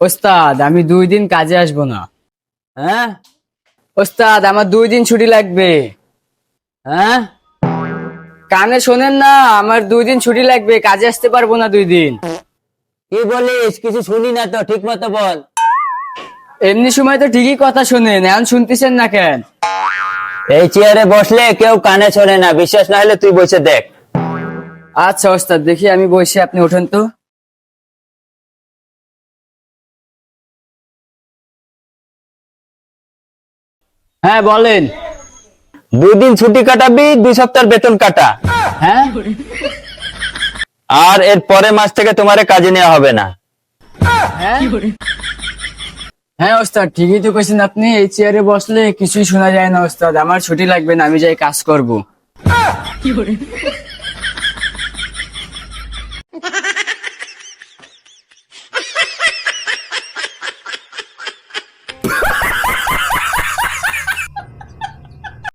ওস্তাদ আমি 2 দিন কাজে আসবো না। হ্যাঁ ওস্তাদ আমার 2 দিন ছুটি লাগবে। হ্যাঁ, কানে শোনেন না, আমার 2 দিন ছুটি লাগবে, কাজে আসতে পারবো না 2 দিন। কি বলিস? কিছু শুনি না তো, ঠিক মতো বল। এমনি সময় তো ঠিকই কথা শোনেন, এখন শুনতেছেন না কেন? এই চেয়ারে বসলে কেউ কানে শোনে না, বিশ্বাস না হলে তুই বসে দেখ। আচ্ছা ওস্তাদ, দেখি আমি বসে, আপনি ওঠেন তো। হ্যাঁ বলেন। 2 দিন ছুটি কাটাবি, 2 সপ্তাহের বেতন কাটা। হ্যাঁ আর এর পরের মাস থেকে তোমারে কাজে নেওয়া হবে না। হ্যাঁ হ্যাঁ ওস্তাদ, ঠিকই তো কইছেন আপনি, এই চেয়ারে বসলে কিছুই শোনা যায় না ওস্তাদ, আমার ছুটি লাগবে না, আমি যাই কাজ করব।